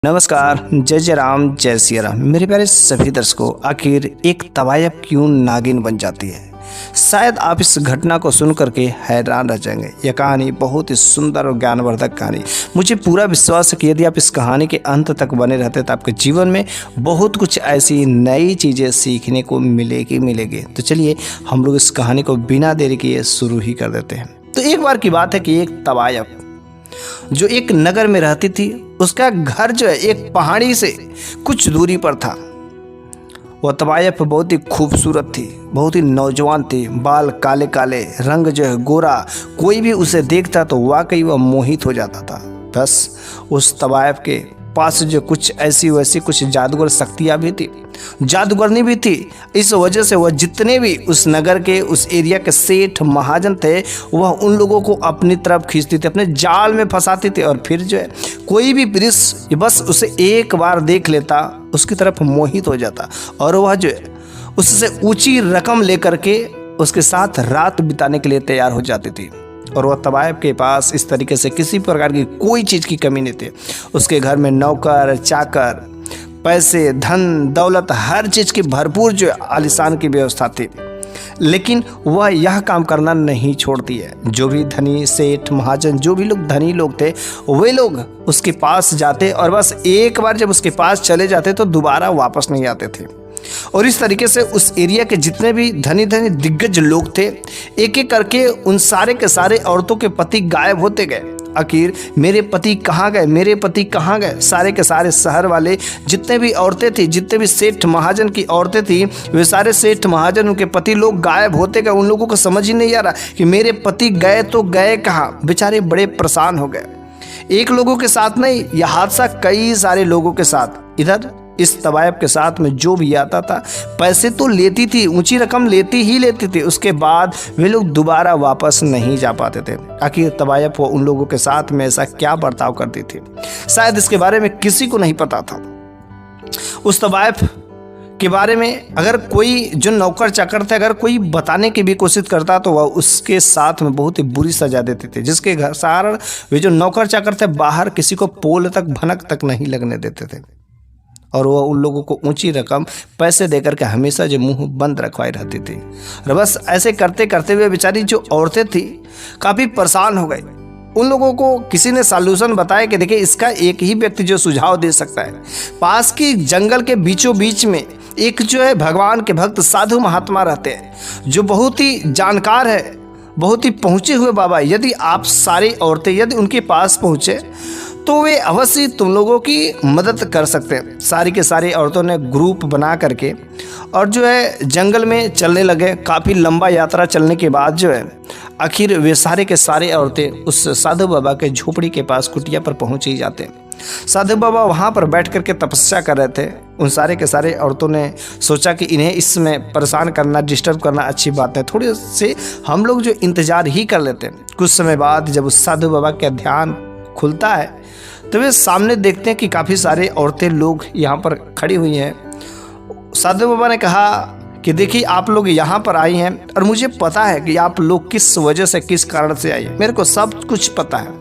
नमस्कार, जय जय राम, जय सिया राम। मेरे प्यारे सभी दर्शकों, आखिर एक तवायफ क्यों नागिन बन जाती है? शायद आप इस घटना को सुन करके हैरान रह जाएंगे। यह कहानी बहुत ही सुंदर और ज्ञानवर्धक कहानी। मुझे पूरा विश्वास है कि यदि आप इस कहानी के अंत तक बने रहते तो आपके जीवन में बहुत कुछ ऐसी नई चीज़ें सीखने को मिलेगी। तो चलिए हम लोग इस कहानी को बिना देरी किए शुरू ही कर देते हैं। तो एक बार की बात है कि एक तवायफ जो एक नगर में रहती थी, उसका घर जो है एक पहाड़ी से कुछ दूरी पर था। वह तवायफ बहुत ही खूबसूरत थी, बहुत ही नौजवान थी, बाल काले काले, रंग जो है गोरा। कोई भी उसे देखता तो वाकई वह मोहित हो जाता था। बस उस तवायफ के पास जो कुछ ऐसी वैसी कुछ जादूगर शक्तियाँ भी थी, जादूगरनी भी थी। इस वजह से वह जितने भी उस नगर के उस एरिया के सेठ महाजन थे, वह उन लोगों को अपनी तरफ खींचती थी, अपने जाल में फंसाती थी। और फिर जो है कोई भी पुरुष बस उसे एक बार देख लेता, उसकी तरफ मोहित हो जाता और वह जो है उससे ऊंची रकम लेकर के उसके साथ रात बिताने के लिए तैयार हो जाती थी। और वह तवायफ के पास इस तरीके से किसी प्रकार की कोई चीज़ की कमी नहीं थी। उसके घर में नौकर चाकर, पैसे, धन दौलत, हर चीज़ की भरपूर जो आलीशान की व्यवस्था थी। लेकिन वह यह काम करना नहीं छोड़ती है। जो भी धनी सेठ महाजन, जो भी लोग धनी लोग थे, वे लोग उसके पास जाते और बस एक बार जब उसके पास चले जाते तो दोबारा वापस नहीं आते थे। और इस तरीके से उस एरिया के जितने भी धनी दिग्गज लोग थे, एक एक करके उन सारे के सारे औरतों के पति गायब होते गए। आखिर मेरे पति कहाँ गए, मेरे पति कहाँ गए? सारे के सारे शहर वाले जितने भी औरतें थी, जितने भी सेठ महाजन की औरतें थी, वे सारे सेठ महाजन, उनके पति लोग गायब होते गए। उन लोगों को समझ ही नहीं आ रहा कि मेरे पति गए तो गए कहाँ। बेचारे बड़े परेशान हो गए। एक लोगों के साथ नहीं, यह हादसा कई सारे लोगों के साथ। इधर इस तवायफ के साथ में जो भी आता था, पैसे तो लेती थी, ऊंची रकम लेती थी। उसके बाद वे लोग दोबारा वापस नहीं जा पाते थे। आखिर तवायफ वो उन लोगों के साथ में ऐसा क्या बर्ताव करती थी, शायद इसके बारे में किसी को नहीं पता था। उस तवायफ के बारे में अगर कोई जो नौकर चाकर थे, अगर कोई बताने की भी कोशिश करता तो वह उसके साथ में बहुत ही बुरी सजा देते थे। जिसके घर सार वे जो नौकर चाकर थे, बाहर किसी को पोल तक भनक तक नहीं लगने देते थे। और वह उन लोगों को ऊंची रकम पैसे देकर के हमेशा जो मुंह बंद रखवाई रहती थी। और बस ऐसे करते करते हुए बेचारी जो औरतें थी काफ़ी परेशान हो गई। उन लोगों को किसी ने सॉल्यूशन बताया कि देखिए, इसका एक ही व्यक्ति जो सुझाव दे सकता है। पास की जंगल के बीचों बीच में एक जो है भगवान के भक्त साधु महात्मा रहते हैं, जो बहुत ही जानकार है, बहुत ही पहुँचे हुए बाबा। यदि आप सारी औरतें यदि उनके पास पहुँचे तो वे अवश्य तुम लोगों की मदद कर सकते हैं। सारी के सारी औरतों ने ग्रुप बना करके और जो है जंगल में चलने लगे। काफ़ी लंबा यात्रा चलने के बाद जो है आखिर वे सारे के सारे औरतें उस साधु बाबा के झोपड़ी के पास कुटिया पर पहुँच ही जाते हैं। साधु बाबा वहाँ पर बैठ करके तपस्या कर रहे थे। उन सारे के सारे औरतों ने सोचा कि इन्हें इसमें परेशान करना, डिस्टर्ब करना अच्छी बात है, थोड़ी से हम लोग जो इंतज़ार ही कर लेते हैं। कुछ समय बाद जब उस साधु बाबा का ध्यान खुलता है तो वे सामने देखते हैं कि काफ़ी सारे औरतें लोग यहाँ पर खड़ी हुई हैं। साधु बाबा ने कहा कि देखिए, आप लोग यहाँ पर आई हैं और मुझे पता है कि आप लोग किस वजह से, किस कारण से आई हैं। मेरे को सब कुछ पता है।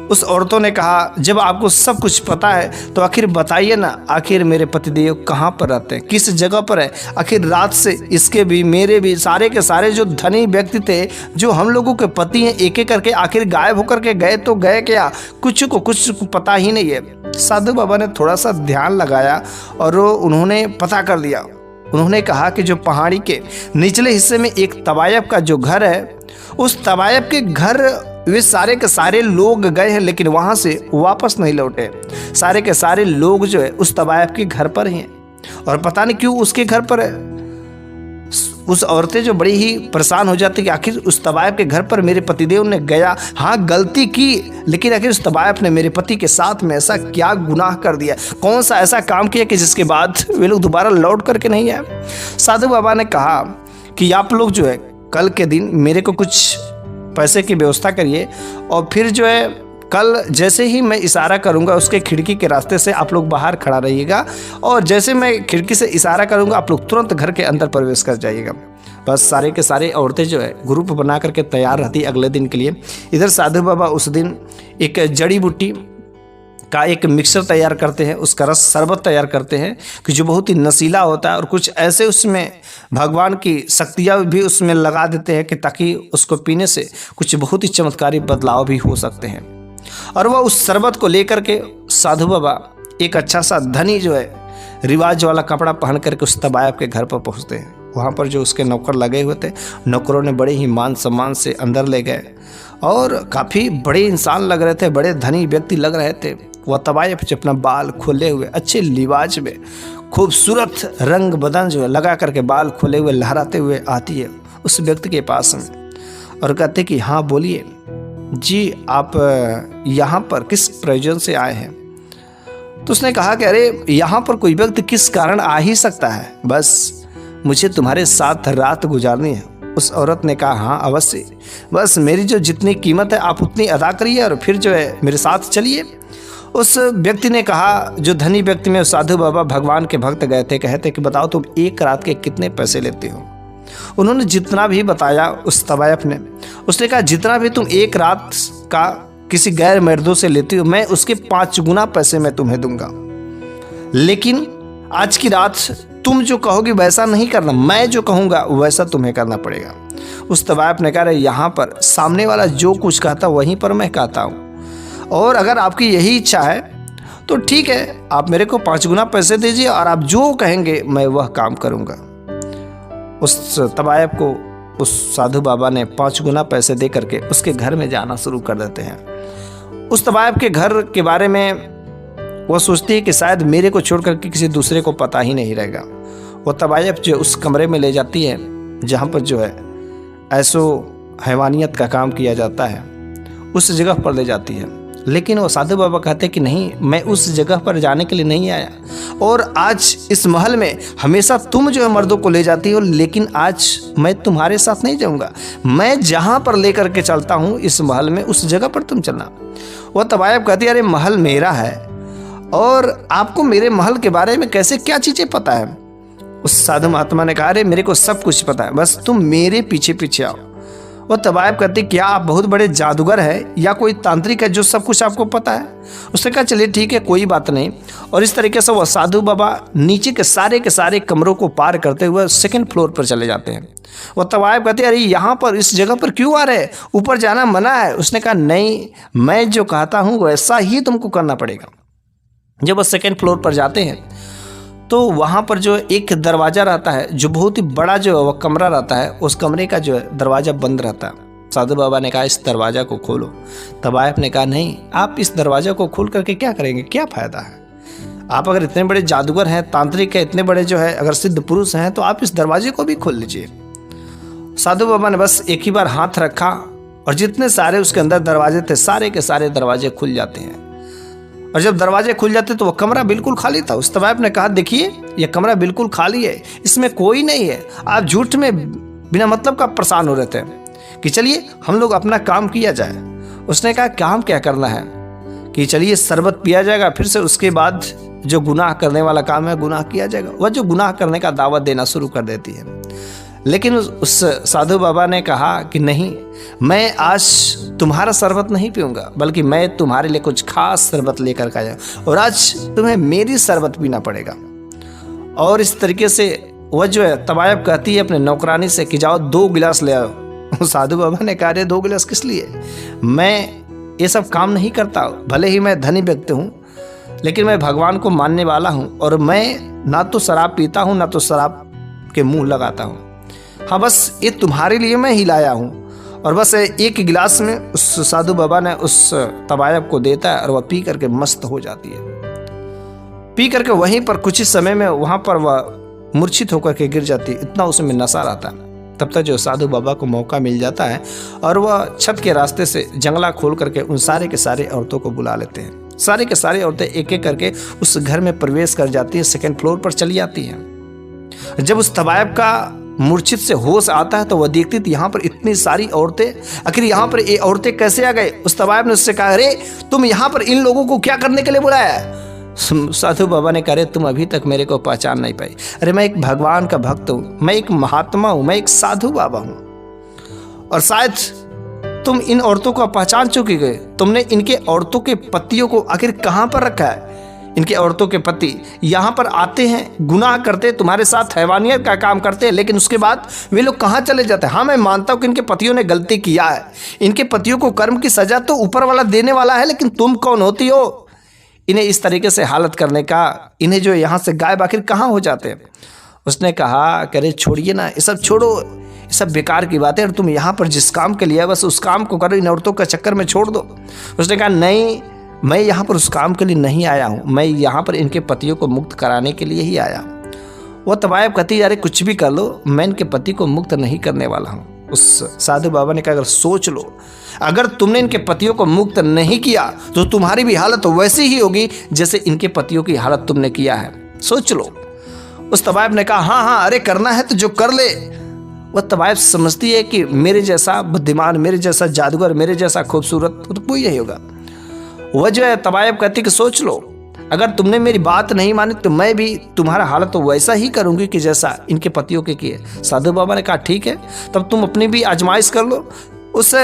उस औरतों ने कहा, जब आपको सब कुछ पता है तो आखिर बताइए ना, आखिर मेरे पतिदेव कहाँ पर रहते हैं, किस जगह पर है? आखिर रात से इसके भी, मेरे भी, सारे के सारे जो धनी व्यक्ति थे, जो हम लोगों के पति हैं, एक एक करके आखिर गायब होकर के गए तो गए क्या? कुछ को पता ही नहीं है। साधु बाबा ने थोड़ा सा ध्यान लगाया और उन्होंने पता कर लिया। उन्होंने कहा कि जो पहाड़ी के निचले हिस्से में एक तवायफ का जो घर है, उस तवायफ के घर वे सारे के सारे लोग गए हैं, लेकिन वहाँ से वापस नहीं लौटे। सारे के सारे लोग जो है उस तवायफ के घर पर ही हैं और पता नहीं क्यों उसके घर पर है। उस औरतें जो बड़ी ही परेशान हो जाती कि आखिर उस तवायफ के घर पर मेरे पतिदेव ने गया, हाँ गलती की, लेकिन आखिर उस तवायफ ने मेरे पति के साथ में ऐसा क्या गुनाह कर दिया, कौन सा ऐसा काम किया कि जिसके बाद वे लोग दोबारा लौट करके नहीं आए। साधु बाबा ने कहा कि आप लोग जो है कल के दिन मेरे को कुछ पैसे की व्यवस्था करिए और फिर जो है कल जैसे ही मैं इशारा करूंगा उसके खिड़की के रास्ते से आप लोग बाहर खड़ा रहिएगा और जैसे मैं खिड़की से इशारा करूंगा आप लोग तुरंत घर के अंदर प्रवेश कर जाइएगा। बस सारे के सारे औरतें जो है ग्रुप बना करके तैयार रहती अगले दिन के लिए। इधर साधु बाबा उस दिन एक जड़ी बूटी का एक मिक्सचर तैयार करते हैं, उसका रस शरबत तैयार करते हैं कि जो बहुत ही नशीला होता है, और कुछ ऐसे उसमें भगवान की शक्तियाँ भी उसमें लगा देते हैं कि ताकि उसको पीने से कुछ बहुत ही चमत्कारी बदलाव भी हो सकते हैं। और वह उस शरबत को लेकर के साधु बाबा एक अच्छा सा धनी जो है रिवाज वाला कपड़ा पहन करके उस तवायफ के घर पर पहुँचते हैं। वहाँ पर जो उसके नौकर लगे हुए थे, नौकरों ने बड़े ही मान सम्मान से अंदर ले गए और काफ़ी बड़े इंसान लग रहे थे, बड़े धनी व्यक्ति लग रहे थे। वह तवायफ जो अपना बाल खोले हुए अच्छे लिबाज में खूबसूरत रंग बदन जो है लगा करके बाल खोले हुए लहराते हुए आती है उस व्यक्ति के पास में और कहते कि हाँ बोलिए जी, आप यहाँ पर किस प्रयोजन से आए हैं? तो उसने कहा कि अरे यहाँ पर कोई व्यक्ति किस कारण आ ही सकता है, बस मुझे तुम्हारे साथ रात गुजारनी है। उस औरत ने कहा हाँ अवश्य, बस मेरी जो जितनी कीमत है आप उतनी अदा करिए और फिर जो है मेरे साथ चलिए। उस व्यक्ति ने कहा, जो धनी व्यक्ति में साधु बाबा भगवान के भक्त गए थे, कहते कि बताओ तुम एक रात के कितने पैसे लेते हो? उन्होंने जितना भी बताया उस तवायफ ने, उसने कहा जितना भी तुम एक रात का किसी गैर मर्दों से लेती हो मैं उसके 5 गुना पैसे मैं तुम्हें दूंगा, लेकिन आज की रात तुम जो कहोगे वैसा नहीं करना, मैं जो कहूँगा वैसा तुम्हें करना पड़ेगा। उस तवायफ ने कहा यहाँ पर सामने वाला जो कुछ कहता वहीं पर मैं कहता हूँ, और अगर आपकी यही इच्छा है तो ठीक है, आप मेरे को 5 गुना पैसे दीजिए और आप जो कहेंगे मैं वह काम करूँगा। उस तवायफ को उस साधु बाबा ने 5 गुना पैसे दे करके उसके घर में जाना शुरू कर देते हैं। उस तवायफ के घर के बारे में वह सोचती है कि शायद मेरे को छोड़ करके किसी दूसरे को पता ही नहीं रहेगा। वो तवायफ जो उस कमरे में ले जाती है जहाँ पर जो है ऐसो हैवानियत का काम किया जाता है, उस जगह पर ले जाती है। लेकिन वो साधु बाबा कहते हैं कि नहीं, मैं उस जगह पर जाने के लिए नहीं आया, और आज इस महल में हमेशा तुम जो है मर्दों को ले जाती हो, लेकिन आज मैं तुम्हारे साथ नहीं जाऊंगा। मैं जहाँ पर लेकर के चलता हूँ इस महल में, उस जगह पर तुम चलना। वह तवायफ कहती है अरे महल मेरा है और आपको मेरे महल के बारे में कैसे क्या चीज़ें पता है? उस साधु महात्मा ने कहा अरे मेरे को सब कुछ पता है, बस तुम मेरे पीछे पीछे आओ। वो तवायफ कहती क्या आप बहुत बड़े जादूगर हैं या कोई तांत्रिक है जो सब कुछ आपको पता है? उसने कहा चलिए ठीक है, कोई बात नहीं। और इस तरीके से वह साधु बाबा नीचे के सारे कमरों को पार करते हुए 2nd फ्लोर पर चले जाते हैं। वह तवायफ कहते अरे यहाँ पर इस जगह पर क्यों आ रहे, ऊपर जाना मना है? उसने कहा नहीं, मैं जो कहता हूँ वैसा ही तुमको करना पड़ेगा। जब वह 2nd फ्लोर पर जाते हैं तो वहाँ पर जो एक दरवाज़ा रहता है, जो बहुत ही बड़ा जो है वह कमरा रहता है, उस कमरे का जो है दरवाज़ा बंद रहता है। साधु बाबा ने कहा इस दरवाज़ा को खोलो। तवायफ ने कहा नहीं, आप इस दरवाज़ा को खोल करके क्या करेंगे, क्या फ़ायदा है? आप अगर इतने बड़े जादूगर हैं, तांत्रिक हैं, इतने बड़े जो है अगर सिद्ध पुरुष हैं, तो आप इस दरवाजे को भी खोल लीजिए। साधु बाबा ने बस एक ही बार हाथ रखा और जितने सारे उसके अंदर दरवाजे थे सारे के सारे दरवाजे खुल जाते हैं। और जब दरवाजे खुल जाते तो वह कमरा बिल्कुल खाली था। उस तवायफ ने कहा देखिए यह कमरा बिल्कुल खाली है, इसमें कोई नहीं है, आप झूठ में बिना मतलब का परेशान हो रहे थे कि चलिए हम लोग अपना काम किया जाए। उसने कहा काम क्या करना है कि चलिए शरबत पिया जाएगा, फिर से उसके बाद जो गुनाह करने वाला काम है गुनाह किया जाएगा। वह जो गुनाह करने का दावत देना शुरू कर देती है। लेकिन उस साधु बाबा ने कहा कि नहीं, मैं आज तुम्हारा शरबत नहीं पीऊँगा, बल्कि मैं तुम्हारे लिए कुछ खास शरबत लेकर के आया और आज तुम्हें मेरी शरबत पीना पड़ेगा। और इस तरीके से वह जो है तवायफ कहती है अपने नौकरानी से कि जाओ 2 गिलास ले आओ। साधु बाबा ने कहा 2 गिलास किस लिए, मैं ये सब काम नहीं करता। भले ही मैं धनी व्यक्ति हूँ, लेकिन मैं भगवान को मानने वाला हूँ और मैं ना तो शराब पीता हूँ ना तो शराब के मुँह लगाता हूँ। हाँ बस ये तुम्हारे लिए मैं ही लाया हूँ। और बस 1 गिलास में उस साधु बाबा ने उस तवायफ को देता है और वह पी करके मस्त हो जाती है। पी करके वहीं पर कुछ ही समय में वहाँ पर वह मूर्छित होकर के गिर जाती है, इतना उसमें नशा रहता है। तब तक जो साधु बाबा को मौका मिल जाता है और वह छत के रास्ते से जंगला खोल करके उन सारे के सारे औरतों को बुला लेते हैं। सारे के सारे औरतें एक एक करके उस घर में प्रवेश कर जाती है, 2nd फ्लोर पर चली जाती हैं। जब उस तवायफ का मूर्छित से होश आता है तो वह देखती थी यहाँ पर इतनी सारी औरतें, आखिर यहाँ पर ये औरतें कैसे आ गए? उस तवायफ ने उससे कहा अरे तुम यहाँ पर इन लोगों को क्या करने के लिए बुलाया है? साधु बाबा ने कहा तुम अभी तक मेरे को पहचान नहीं पाई। अरे मैं एक भगवान का भक्त हूँ, मैं एक महात्मा हूँ, मैं एक साधु बाबा हूँ, और शायद तुम इन औरतों को पहचान चुके गए, तुमने इनके औरतों के पतियों को आखिर कहाँ पर रखा है? इनके औरतों के पति यहाँ पर आते हैं, गुनाह करते, तुम्हारे साथ हैवानियत का काम करते हैं, लेकिन उसके बाद वे लोग कहाँ चले जाते हैं? हाँ, मैं मानता हूँ कि इनके पतियों ने गलती किया है, इनके पतियों को कर्म की सजा तो ऊपर वाला देने वाला है, लेकिन तुम कौन होती हो इन्हें इस तरीके से हालत करने का? इन्हें जो यहाँ से गायब आखिर कहाँ हो जाते हैं? उसने कहा करे छोड़िए ना, ये सब छोड़ो, ये सब बेकार की बातें, और तुम यहाँ पर जिस काम के लिए बस उस काम को करो, इन औरतों का चक्कर में छोड़ दो। उसने कहा नहीं, मैं यहाँ पर उस काम के लिए नहीं आया हूँ, मैं यहाँ पर इनके पतियों को मुक्त कराने के लिए ही आया हूँ। वो तवायब कहती यार कुछ भी कर लो, मैं इनके पति को मुक्त नहीं करने वाला हूँ। उस साधु बाबा ने कहा अगर सोच लो, अगर तुमने इनके पतियों को मुक्त नहीं किया तो तुम्हारी भी हालत वैसी ही होगी जैसे इनके पतियों की हालत तुमने किया है, सोच लो। उस तवायब ने कहा हाँ हाँ, अरे करना है तो जो कर ले। वह तवायब समझती है कि मेरे जैसा बुद्धिमान, मेरे जैसा जादूगर, मेरे जैसा खूबसूरत तो कोई नहीं होगा। वह जो है तवायब कहती कि सोच लो, अगर तुमने मेरी बात नहीं मानी तो मैं भी तुम्हारा हालत तो वैसा ही करूंगी कि जैसा इनके पतियों के किए। साधु बाबा ने कहा ठीक है, तब तुम अपनी भी आजमाइश कर लो। उस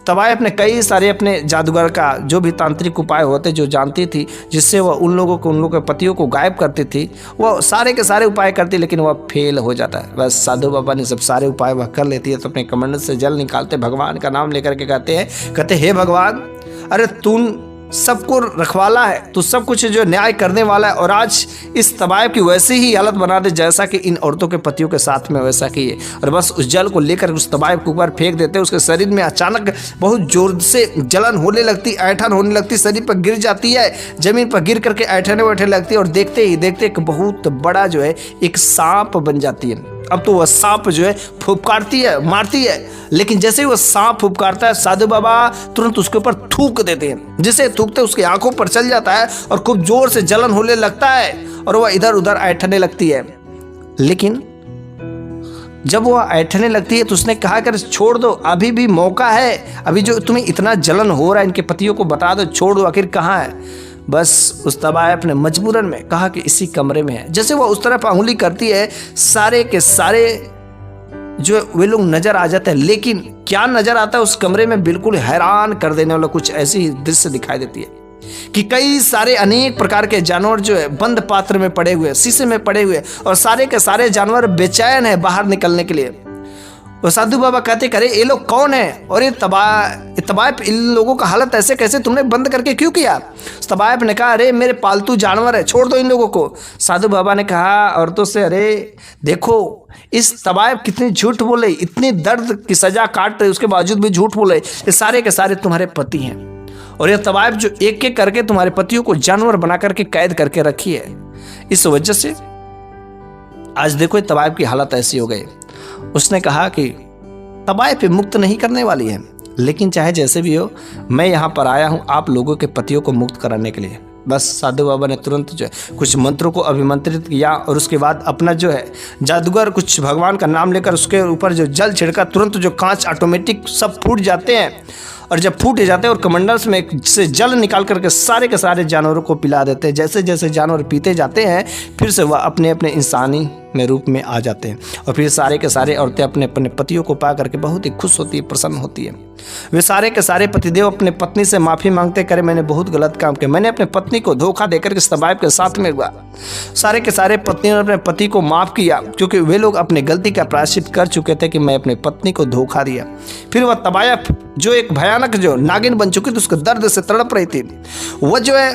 तवायब ने कई सारे अपने जादूगर का जो भी तांत्रिक उपाय होते जो जानती थी, जिससे वह उन लोगों के पतियों को गायब करती थी, वह सारे के सारे उपाय करती, लेकिन वह फेल हो जाता है। बस साधु बाबा ने जब सारे उपाय वह कर लेती है तो अपने कमंडल से जल निकालते, भगवान का नाम लेकर के कहते हे भगवान, अरे तू सबको रखवाला है, तो सब कुछ जो न्याय करने वाला है, और आज इस तवायब की वैसी ही हालत बना दे जैसा कि इन औरतों के पतियों के साथ में वैसा किए। और बस उस जल को लेकर उस तवायब के ऊपर फेंक देते, उसके शरीर में अचानक बहुत जोर से जलन होने लगती, ऐंठन होने लगती, शरीर पर गिर जाती है, जमीन पर गिर करके ऐंठने बैठने लगती है, और देखते ही देखते एक बहुत बड़ा जो है एक सांप बन जाती है। अब तो वह सांप जो है फुफकारती है, मारती है, लेकिन जैसे ही वह सांप फुफकारता है साधु बाबा तुरंत उसके ऊपर थूक देते हैं। जिसे थूकते उसकी आंखों पर चल जाता है और खूब जोर से जलन होने लगता है और वह इधर उधर ऐंठने लगती है। लेकिन जब वह ऐंठने लगती है तो उसने कहा कर छोड़ दो, अभी भी मौका है, अभी जो तुम्हें इतना जलन हो रहा है इनके पतियों को बता दो, छोड़ दो, आखिर कहाँ है? बस उस तवायब ने मजबूरन में कहा कि इसी कमरे में है। जैसे वो उस तरफ उंगली करती है, सारे के सारे जो वे लोग नजर आ जाते हैं, लेकिन क्या नजर आता है उस कमरे में? बिल्कुल हैरान कर देने वाला कुछ ऐसी दृश्य दिखाई देती है कि कई सारे अनेक प्रकार के जानवर जो है बंद पात्र में पड़े हुए, शीशे में पड़े हुए, और सारे के सारे जानवर बेचैन है बाहर निकलने के लिए। और साधु बाबा कहते करे ये लोग कौन है, और ये तवायब इन लोगों का हालत ऐसे कैसे तुमने बंद करके क्यों किया? तवायब ने कहा अरे मेरे पालतू जानवर है, छोड़ दो इन लोगों को। साधु बाबा ने कहा औरतों से, अरे देखो इस तवायब कितनी झूठ बोले, इतनी दर्द की सजा काट रहे उसके बावजूद भी झूठ बोले, ये सारे के सारे तुम्हारे पति हैं, और ये तवायब जो एक एक करके तुम्हारे पतियों को जानवर बना करके कैद करके रखी है, इस वजह से आज देखो तवायब की हालत ऐसी हो गई। उसने कहा कि तवायब पे मुक्त नहीं करने वाली है, लेकिन चाहे जैसे भी हो मैं यहाँ पर आया हूँ आप लोगों के पतियों को मुक्त कराने के लिए। बस साधु बाबा ने तुरंत जो है कुछ मंत्रों को अभिमंत्रित किया, और उसके बाद अपना जो है जादूगर कुछ भगवान का नाम लेकर उसके ऊपर जो जल छिड़का, तुरंत जो कांच ऑटोमेटिक सब फूट जाते हैं, और जब फूटे जाते हैं और कमंडल्स में से जल निकाल करके सारे के सारे जानवरों को पिला देते हैं। जैसे जैसे जानवर पीते जाते हैं फिर से वह अपने अपने इंसानी में रूप में आ जाते हैं, और फिर सारे के सारे औरतें अपने अपने पतियों को पा करके बहुत ही खुश होती है, प्रसन्न होती है। वे सारे के सारे पतिदेव अपने पत्नी से माफ़ी मांगते करे मैंने बहुत गलत काम किया, मैंने अपने पत्नी को धोखा देकर के तवायब के साथ में हुआ। सारे के सारे पत्नी ने अपने पति को माफ़ किया, क्योंकि वे लोग अपने गलती का प्रायश्चित कर चुके थे कि मैं अपने पत्नी को धोखा दिया। फिर वह तवायब जो एक भयानक जो नागिन बन चुकी थी, उसके दर्द से तड़प रही थी, वह जो है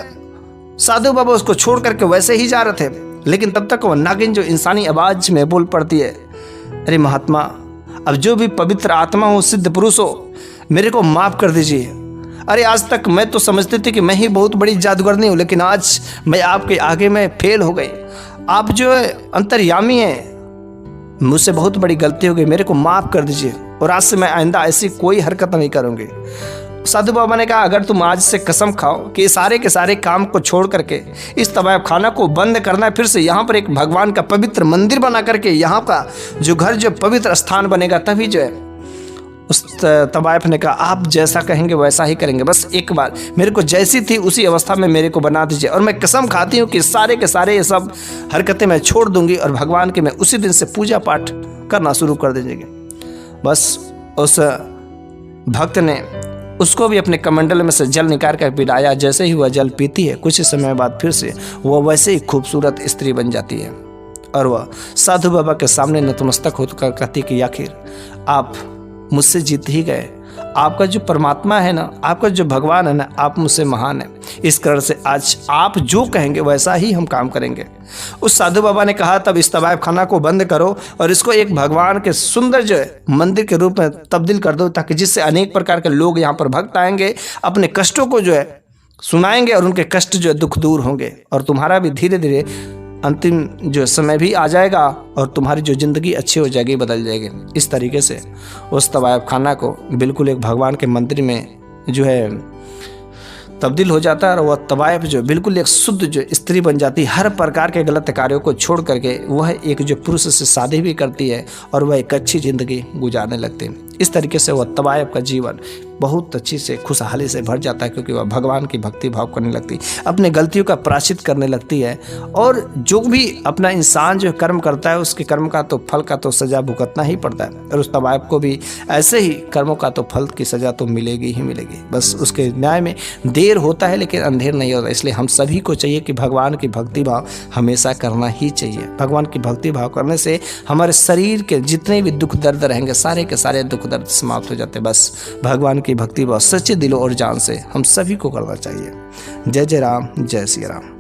साधु बाबा उसको छोड़ करके वैसे ही जा रहे थे, लेकिन तब तक वह नागिन जो इंसानी आवाज में बोल पड़ती है, अरे महात्मा अब जो भी पवित्र आत्मा हो, सिद्ध पुरुष हो, मेरे को माफ़ कर दीजिए। अरे आज तक मैं तो समझती थी कि मैं ही बहुत बड़ी जादूगरनी हूँ, लेकिन आज मैं आपके आगे में फेल हो गई। आप जो है अंतर्यामी हैं, मुझसे बहुत बड़ी गलती हो गई, मेरे को माफ़ कर दीजिए, और आज से मैं आइंदा ऐसी कोई हरकत नहीं करूँगी। साधु बाबा ने कहा अगर तुम आज से कसम खाओ कि सारे के सारे काम को छोड़ करके इस तवायब खाना को बंद करना है, फिर से यहाँ पर एक भगवान का पवित्र मंदिर बना करके यहाँ का जो घर जो पवित्र स्थान बनेगा, तभी जो है। उस तवायब ने कहा आप जैसा कहेंगे वैसा ही करेंगे, बस एक बार मेरे को जैसी थी उसी अवस्था में मेरे को बना दीजिए, और मैं कसम खाती हूँ कि सारे के सारे ये सब हरकतें मैं छोड़ दूंगी और भगवान के मैं उसी दिन से पूजा पाठ करना शुरू कर दीजिएगा। बस उस भक्त ने उसको भी अपने कमंडल में से जल निकाल कर पिलाया। जैसे ही वह जल पीती है, कुछ समय बाद फिर से वह वैसे ही खूबसूरत स्त्री बन जाती है और वह साधु बाबा के सामने नतमस्तक होकर कहती कि आखिर आप मुझसे जीत ही गए। आपका जो परमात्मा है ना, आपका जो भगवान है ना, आप मुझसे महान है। इस कारण से आज आप जो कहेंगे वैसा ही हम काम करेंगे। उस साधु बाबा ने कहा तब इस तवायफ खाना को बंद करो और इसको एक भगवान के सुंदर जो है मंदिर के रूप में तब्दील कर दो, ताकि जिससे अनेक प्रकार के लोग यहाँ पर भक्त आएंगे, अपने कष्टों को जो है सुनाएंगे और उनके कष्ट जो है दुख दूर होंगे और तुम्हारा भी धीरे धीरे अंतिम जो समय भी आ जाएगा और तुम्हारी जो ज़िंदगी अच्छी हो जाएगी, बदल जाएगी। इस तरीके से उस तवायफ खाना को बिल्कुल एक भगवान के मंदिर में जो है तब्दील हो जाता है और वह तवायफ जो बिल्कुल एक शुद्ध जो स्त्री बन जाती है। हर प्रकार के गलत कार्यों को छोड़ करके वह एक जो पुरुष से शादी भी करती है और वह एक अच्छी ज़िंदगी गुजारने लगती है। इस तरीके से वह तवायफ का जीवन बहुत अच्छी से खुशहाली से भर जाता है, क्योंकि वह भगवान की भक्ति भाव करने लगती, अपने गलतियों का प्रायश्चित करने लगती है। और जो भी अपना इंसान जो कर्म करता है, उसके कर्म का तो फल का तो सज़ा भुगतना ही पड़ता है और उस तवायफ को भी ऐसे ही कर्मों का तो फल की सज़ा तो मिलेगी ही मिलेगी। बस उसके न्याय में देर होता है लेकिन अंधेर नहीं होता। इसलिए हम सभी को चाहिए कि भगवान की भक्ति भाव हमेशा करना ही चाहिए। भगवान की भक्ति भाव करने से हमारे शरीर के जितने भी दुख दर्द रहेंगे, सारे के सारे दुख दर्द समाप्त हो जाते हैं। बस भगवान की भक्ति भाव सच्चे दिलों और जान से हम सभी को करना चाहिए। जय जय राम, जय श्री राम।